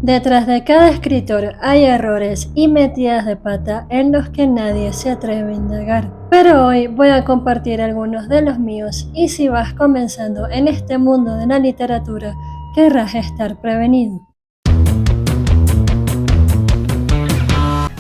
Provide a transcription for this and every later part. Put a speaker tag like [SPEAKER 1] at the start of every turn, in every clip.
[SPEAKER 1] Detrás de cada escritor hay errores y metidas de pata en los que nadie se atreve a indagar. Pero hoy voy a compartir algunos de los míos y si vas comenzando en este mundo de la literatura, querrás estar prevenido.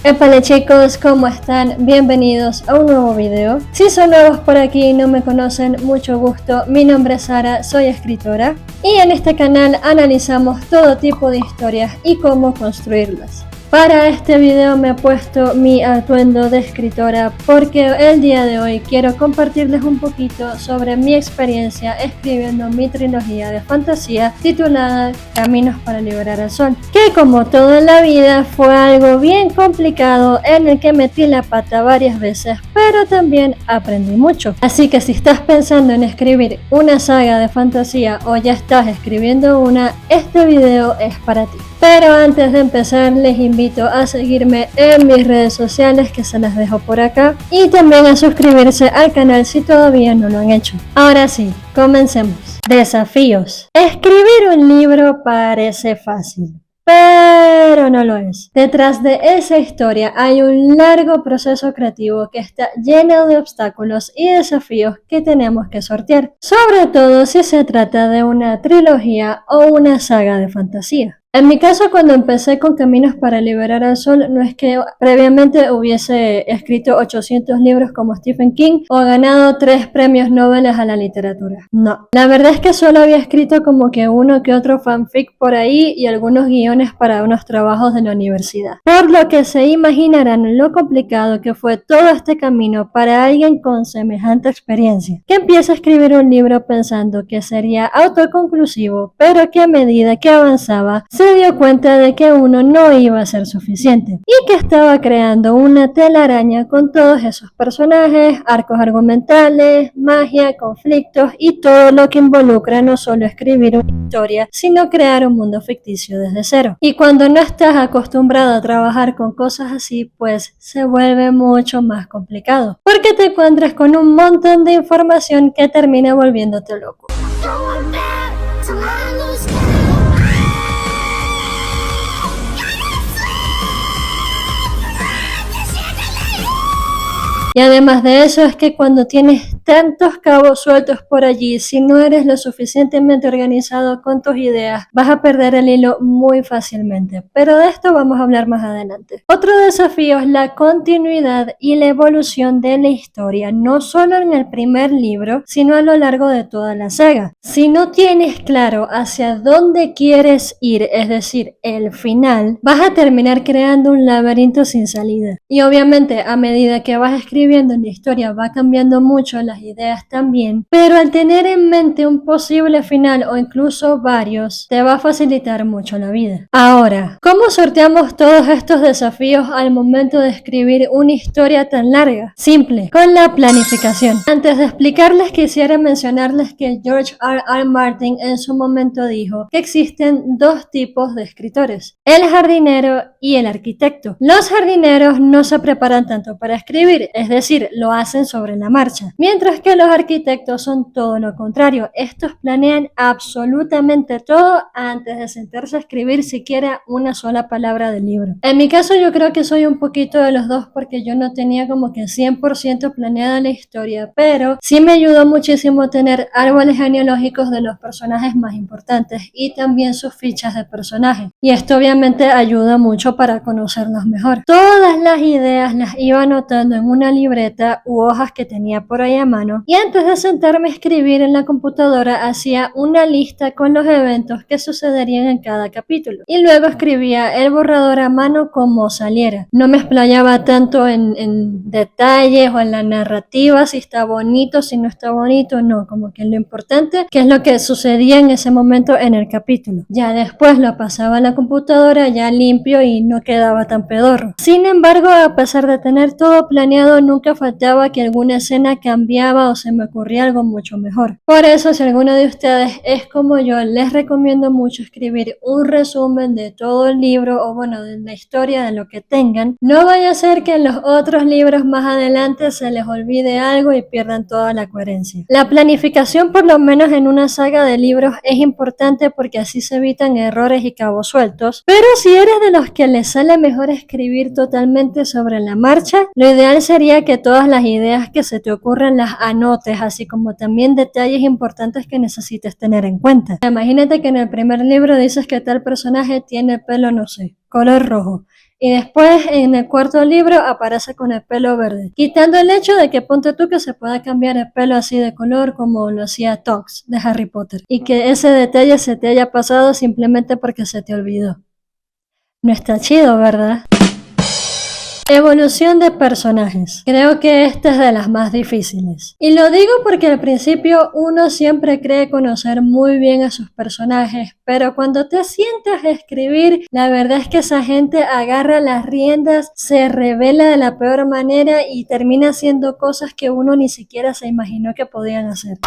[SPEAKER 1] Épale chicos, ¿cómo están? Bienvenidos a un nuevo video. Si son nuevos por aquí y no me conocen, mucho gusto. Mi nombre es Sara, soy escritora y en este canal analizamos todo tipo de historias y cómo construirlas. Para este video me he puesto mi atuendo de escritora porque el día de hoy quiero compartirles un poquito sobre mi experiencia escribiendo mi trilogía de fantasía titulada Caminos para liberar al sol, que como todo en la vida fue algo bien complicado en el que metí la pata varias veces, pero también aprendí mucho. Así que si estás pensando en escribir una saga de fantasía o ya estás escribiendo una, este video es para ti. Pero antes de empezar les invito a seguirme en mis redes sociales que se las dejo por acá y también a suscribirse al canal si todavía no lo han hecho. Ahora sí, comencemos. Desafíos. Escribir un libro parece fácil, pero no lo es. Detrás de esa historia hay un largo proceso creativo que está lleno de obstáculos y desafíos que tenemos que sortear, sobre todo si se trata de una trilogía o una saga de fantasía. En mi caso, cuando empecé con Caminos para liberar al sol, no es que previamente hubiese escrito 800 libros como Stephen King o ganado 3 premios Nobel a la literatura. No, la verdad es que solo había escrito como que uno que otro fanfic por ahí y algunos guiones para unos trabajos de la universidad. Por lo que se imaginarán lo complicado que fue todo este camino para alguien con semejante experiencia, que empieza a escribir un libro pensando que sería autoconclusivo, pero que a medida que avanzaba, se dio cuenta de que uno no iba a ser suficiente y que estaba creando una telaraña con todos esos personajes, arcos argumentales, magia, conflictos y todo lo que involucra no solo escribir una historia, sino crear un mundo ficticio desde cero. Y cuando no estás acostumbrado a trabajar con cosas así, pues se vuelve mucho más complicado, porque te encuentras con un montón de información que termina volviéndote loco. Y además de eso es que cuando tienes tantos cabos sueltos por allí, si no eres lo suficientemente organizado con tus ideas, vas a perder el hilo muy fácilmente. Pero de esto vamos a hablar más adelante. Otro desafío es la continuidad y la evolución de la historia, no solo en el primer libro, sino a lo largo de toda la saga. Si no tienes claro hacia dónde quieres ir, es decir, el final, vas a terminar creando un laberinto sin salida. Y obviamente a medida que vas escribiendo la historia va cambiando mucho, las ideas también, pero al tener en mente un posible final o incluso varios, te va a facilitar mucho la vida. Ahora, ¿cómo sorteamos todos estos desafíos al momento de escribir una historia tan larga? Simple, con la planificación. Antes de explicarles, quisiera mencionarles que George R.R. Martin en su momento dijo que existen dos tipos de escritores, el jardinero y el arquitecto. Los jardineros no se preparan tanto para escribir, es decir, lo hacen sobre la marcha, mientras que los arquitectos son todo lo contrario. Estos planean absolutamente todo antes de sentarse a escribir siquiera una sola palabra del libro. En mi caso yo creo que soy un poquito de los dos porque yo no tenía como que 100% planeada la historia, pero sí me ayudó muchísimo tener árboles genealógicos de los personajes más importantes y también sus fichas de personaje, y esto obviamente ayuda mucho para conocerlos mejor. Todas las ideas las iba anotando en una libreta u hojas que tenía por ahí a mano, y antes de sentarme a escribir en la computadora hacía una lista con los eventos que sucederían en cada capítulo y luego escribía el borrador a mano como saliera. No me explayaba tanto en detalles o en la narrativa, si está bonito, si no está bonito, no, como que lo importante que es lo que sucedía en ese momento en el capítulo. Ya después lo pasaba a la computadora ya limpio y no quedaba tan pedorro. Sin embargo, a pesar de tener todo planeado, nunca faltaba que alguna escena cambiara cambiaba o se me ocurría algo mucho mejor. Por eso, si alguno de ustedes es como yo, les recomiendo mucho escribir un resumen de todo el libro o bueno, de la historia, de lo que tengan. No vaya a ser que en los otros libros más adelante se les olvide algo y pierdan toda la coherencia. La planificación, por lo menos en una saga de libros, es importante porque así se evitan errores y cabos sueltos. Pero si eres de los que les sale mejor escribir totalmente sobre la marcha, lo ideal sería que todas las ideas que se te ocurran las anotes, así como también detalles importantes que necesites tener en cuenta. Imagínate que en el primer libro dices que tal personaje tiene pelo, no sé, color rojo. Y después en el cuarto libro aparece con el pelo verde, quitando el hecho de que ponte tú que se pueda cambiar el pelo así de color como lo hacía Tonks de Harry Potter y que ese detalle se te haya pasado simplemente porque se te olvidó. No está chido, ¿verdad? Evolución de personajes. Creo que esta es de las más difíciles. Y lo digo porque al principio uno siempre cree conocer muy bien a sus personajes, pero cuando te sientas a escribir, la verdad es que esa gente agarra las riendas, se revela de la peor manera y termina haciendo cosas que uno ni siquiera se imaginó que podían hacer.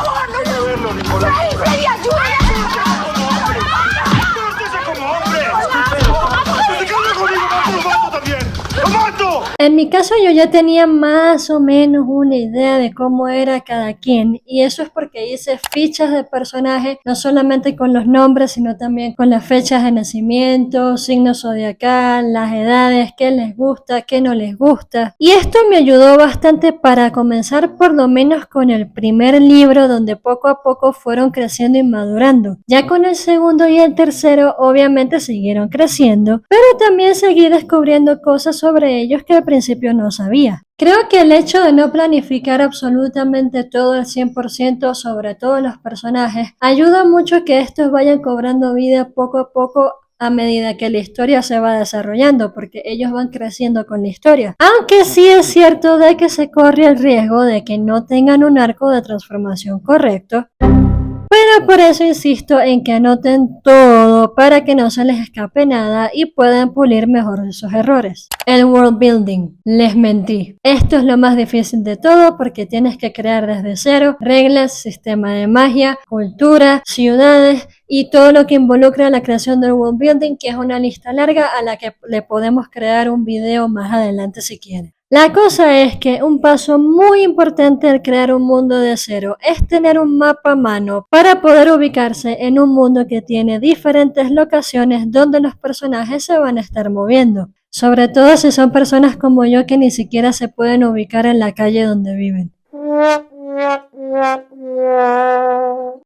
[SPEAKER 1] En mi caso yo ya tenía más o menos una idea de cómo era cada quien y eso es porque hice fichas de personajes no solamente con los nombres sino también con las fechas de nacimiento, signo zodiacal, las edades, qué les gusta, qué no les gusta y esto me ayudó bastante para comenzar por lo menos con el primer libro donde poco a poco fueron creciendo y madurando. Ya con el segundo y el tercero obviamente siguieron creciendo, pero también seguí descubriendo cosas sobre ellos que al principio no sabía. Creo que el hecho de no planificar absolutamente todo al 100% sobre todos los personajes ayuda mucho a que estos vayan cobrando vida poco a poco a medida que la historia se va desarrollando, porque ellos van creciendo con la historia. Aunque sí es cierto de que se corre el riesgo de que no tengan un arco de transformación correcto. Pero por eso insisto en que anoten todo para que no se les escape nada y puedan pulir mejor esos errores. El world building. Les mentí. Esto es lo más difícil de todo porque tienes que crear desde cero reglas, sistema de magia, cultura, ciudades y todo lo que involucra la creación del world building, que es una lista larga a la que le podemos crear un video más adelante si quieren. La cosa es que un paso muy importante al crear un mundo de cero es tener un mapa a mano para poder ubicarse en un mundo que tiene diferentes locaciones donde los personajes se van a estar moviendo. Sobre todo si son personas como yo que ni siquiera se pueden ubicar en la calle donde viven.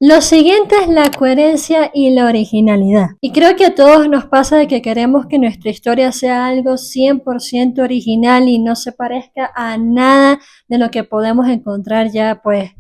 [SPEAKER 1] Lo siguiente es la coherencia y la originalidad. Y creo que a todos nos pasa de que queremos que nuestra historia sea algo 100% original y no se parezca a nada de lo que podemos encontrar ya pues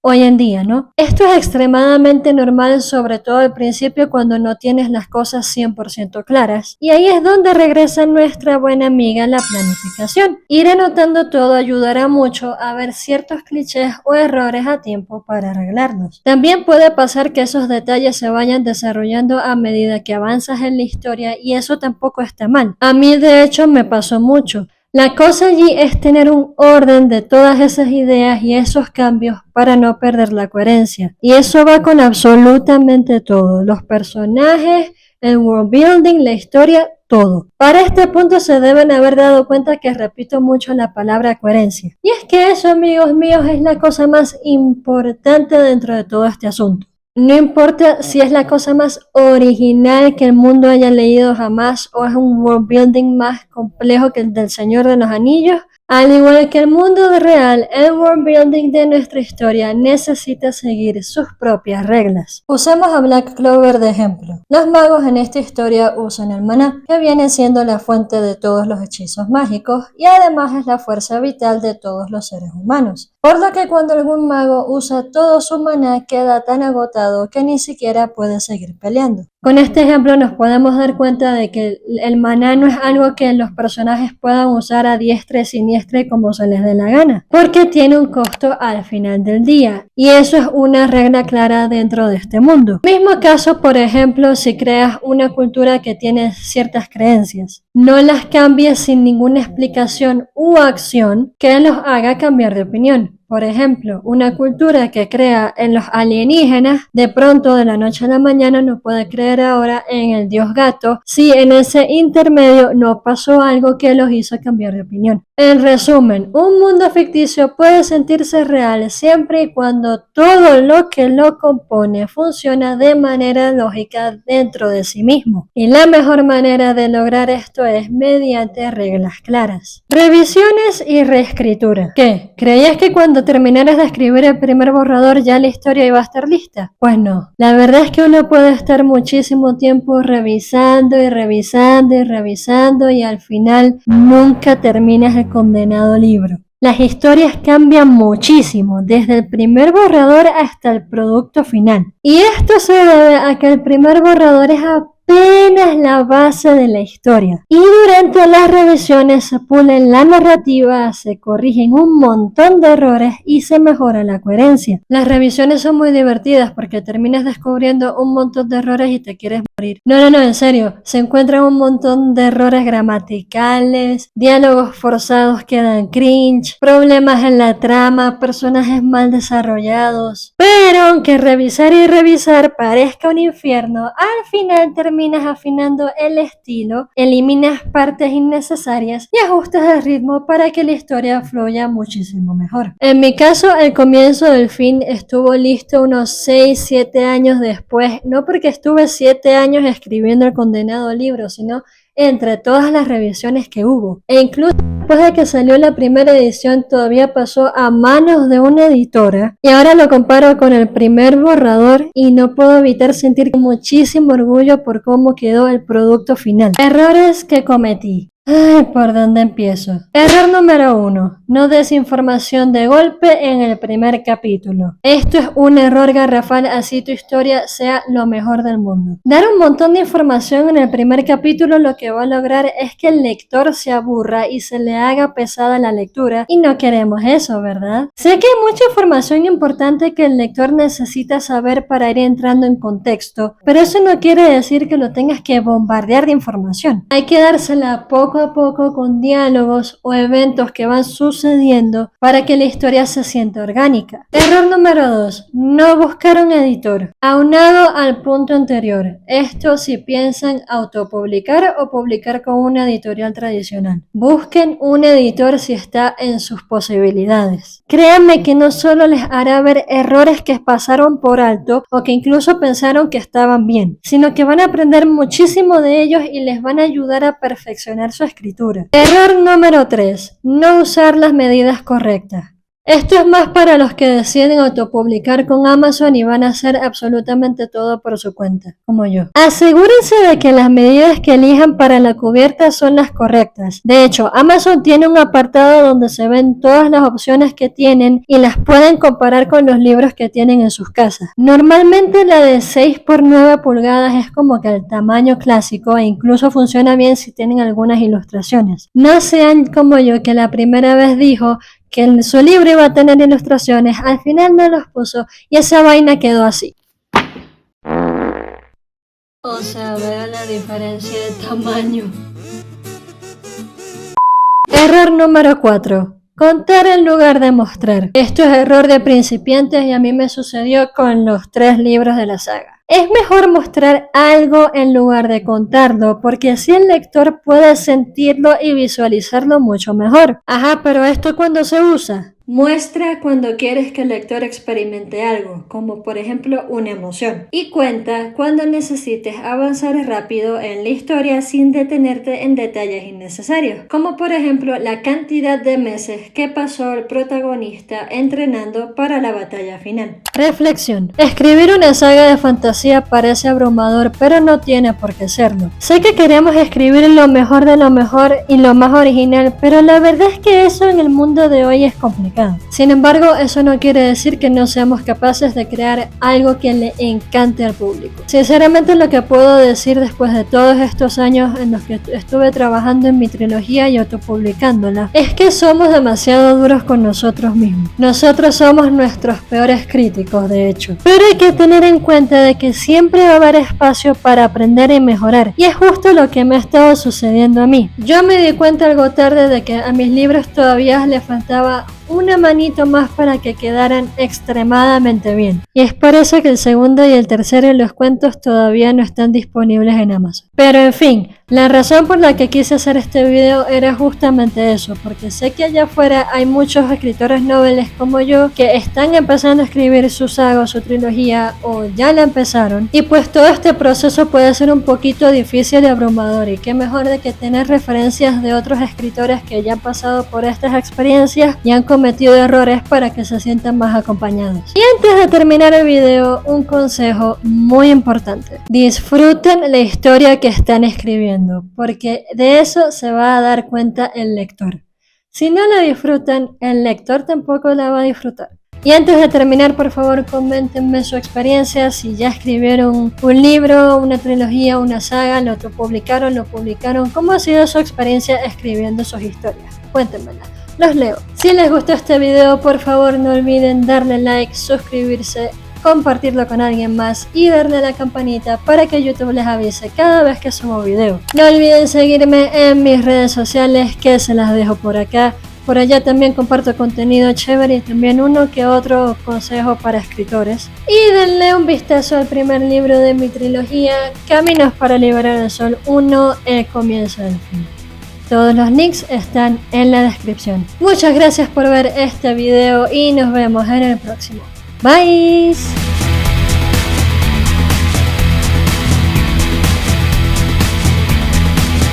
[SPEAKER 1] hoy en día, ¿no? Esto es extremadamente normal, sobre todo al principio cuando no tienes las cosas 100% claras. Y ahí es donde regresa nuestra buena amiga la planificación. Ir anotando todo ayudará mucho a ver ciertos clichés o errores a tiempo para arreglarlos. También puede pasar que esos detalles se vayan desarrollando a medida que avanzas en la historia y eso tampoco está mal. A mí de hecho me pasó mucho. La cosa allí es tener un orden de todas esas ideas y esos cambios para no perder la coherencia. Y eso va con absolutamente todo, los personajes, el world building, la historia, todo. Para este punto se deben haber dado cuenta que repito mucho la palabra coherencia. Y es que eso, amigos míos, es la cosa más importante dentro de todo este asunto. No importa si es la cosa más original que el mundo haya leído jamás o es un world building más complejo que el del Señor de los Anillos. Al igual que el mundo real, el world building de nuestra historia necesita seguir sus propias reglas. Usemos a Black Clover de ejemplo. Los magos en esta historia usan el maná, que viene siendo la fuente de todos los hechizos mágicos y además es la fuerza vital de todos los seres humanos. Por lo que cuando algún mago usa todo su maná queda tan agotado que ni siquiera puede seguir peleando. Con este ejemplo nos podemos dar cuenta de que el maná no es algo que los personajes puedan usar a diestra y siniestra como se les dé la gana, porque tiene un costo al final del día, y eso es una regla clara dentro de este mundo. Mismo caso, por ejemplo, si creas una cultura que tiene ciertas creencias, no las cambies sin ninguna explicación u acción que los haga cambiar de opinión. Por ejemplo, una cultura que crea en los alienígenas, de pronto de la noche a la mañana no puede creer ahora en el dios gato si en ese intermedio no pasó algo que los hizo cambiar de opinión. En resumen, un mundo ficticio puede sentirse real siempre y cuando todo lo que lo compone funciona de manera lógica dentro de sí mismo. Y la mejor manera de lograr esto es mediante reglas claras. Revisiones y reescritura. ¿Qué? ¿Creías que cuando terminaras de escribir el primer borrador ya la historia iba a estar lista? Pues no. La verdad es que uno puede estar muchísimo tiempo revisando y revisando y revisando y al final nunca terminas el condenado libro. Las historias cambian muchísimo, desde el primer borrador hasta el producto final. Y esto se debe a que el primer borrador es apenas la base de la historia. Y durante las revisiones se pulen la narrativa, se corrigen un montón de errores y se mejora la coherencia. Las revisiones son muy divertidas porque terminas descubriendo un montón de errores y te quieres morir. No, en serio, se encuentran un montón de errores gramaticales, diálogos forzados que dan cringe, problemas en la trama, personajes mal desarrollados. Pero aunque revisar y revisar parezca un infierno, al final terminas afinando el estilo, eliminas partes innecesarias y ajustas el ritmo para que la historia fluya muchísimo mejor. En mi caso, el comienzo del fin estuvo listo unos 6-7 años después, no porque estuve 7 años escribiendo el condenado libro, sino entre todas las revisiones que hubo. E incluso después de que salió la primera edición todavía pasó a manos de una editora y ahora lo comparo con el primer borrador y no puedo evitar sentir muchísimo orgullo por cómo quedó el producto final. Errores que cometí. Ay, ¿por dónde empiezo? Error número 1. No des información de golpe en el primer capítulo. Esto es un error garrafal, así tu historia sea lo mejor del mundo. Dar un montón de información en el primer capítulo lo que va a lograr es que el lector se aburra y se le haga pesada la lectura y no queremos eso, ¿verdad? Sé que hay mucha información importante que el lector necesita saber para ir entrando en contexto, pero eso no quiere decir que lo tengas que bombardear de información. Hay que dársela poco a poco con diálogos o eventos que van sucediendo para que la historia se sienta orgánica. Error número 2. No buscar un editor. Aunado al punto anterior, esto si piensan autopublicar o publicar con una editorial tradicional. Busquen un editor si está en sus posibilidades. Créanme que no solo les hará ver errores que pasaron por alto o que incluso pensaron que estaban bien, sino que van a aprender muchísimo de ellos y les van a ayudar a perfeccionar su escritura. Error número 3. No usar las medidas correctas. Esto es más para los que deciden autopublicar con Amazon y van a hacer absolutamente todo por su cuenta, como yo. Asegúrense de que las medidas que elijan para la cubierta son las correctas. De hecho, Amazon tiene un apartado donde se ven todas las opciones que tienen y las pueden comparar con los libros que tienen en sus casas. Normalmente la de 6x9 pulgadas es como que el tamaño clásico e incluso funciona bien si tienen algunas ilustraciones. No sean como yo que la primera vez dijo que su libro iba a tener ilustraciones, al final no los puso y esa vaina quedó así. O sea, vean la diferencia de tamaño. Error número 4. Contar en lugar de mostrar. Esto es error de principiantes y a mí me sucedió con los 3 libros de la saga. Es mejor mostrar algo en lugar de contarlo, porque así el lector puede sentirlo y visualizarlo mucho mejor. Ajá, pero ¿esto cuándo se usa? Muestra cuando quieres que el lector experimente algo, como por ejemplo una emoción. Y cuenta cuando necesites avanzar rápido en la historia sin detenerte en detalles innecesarios, como por ejemplo la cantidad de meses que pasó el protagonista entrenando para la batalla final. Reflexión. Escribir una saga de fantasía parece abrumador, pero no tiene por qué serlo. Sé que queremos escribir lo mejor de lo mejor y lo más original, pero la verdad es que eso en el mundo de hoy es complicado. Sin embargo, eso no quiere decir que no seamos capaces de crear algo que le encante al público. Sinceramente, lo que puedo decir después de todos estos años en los que estuve trabajando en mi trilogía y autopublicándola, es que somos demasiado duros con nosotros mismos. Nosotros somos nuestros peores críticos, de hecho. Pero hay que tener en cuenta de que siempre va a haber espacio para aprender y mejorar. Y es justo lo que me ha estado sucediendo a mí. Yo me di cuenta algo tarde de que a mis libros todavía les faltaba una manito más para que quedaran extremadamente bien. Y es por eso que el segundo y el tercero de los cuentos todavía no están disponibles en Amazon. Pero en fin, la razón por la que quise hacer este video era justamente eso, porque sé que allá afuera hay muchos escritores noveles como yo que están empezando a escribir su saga o su trilogía o ya la empezaron, y pues todo este proceso puede ser un poquito difícil y abrumador, y qué mejor de que tener referencias de otros escritores que ya han pasado por estas experiencias y han cometido errores para que se sientan más acompañados. Y antes de terminar el video, un consejo muy importante: disfruten la historia que están escribiendo, porque de eso se va a dar cuenta el lector. Si no la disfrutan, el lector tampoco la va a disfrutar. Y antes de terminar, por favor, coméntenme su experiencia, si ya escribieron un libro, una trilogía, una saga, lo publicaron, ¿cómo ha sido su experiencia escribiendo sus historias? Cuéntenmela, los leo. Si les gustó este video, por favor no olviden darle like, suscribirse, compartirlo con alguien más y darle a la campanita para que YouTube les avise cada vez que subo video. No olviden seguirme en mis redes sociales, que se las dejo por acá. Por allá también comparto contenido chévere y también uno que otro consejo para escritores. Y denle un vistazo al primer libro de mi trilogía, Caminos para Liberar el Sol 1, El Comienzo del Fin. Todos los links están en la descripción. Muchas gracias por ver este video y nos vemos en el próximo. Bye.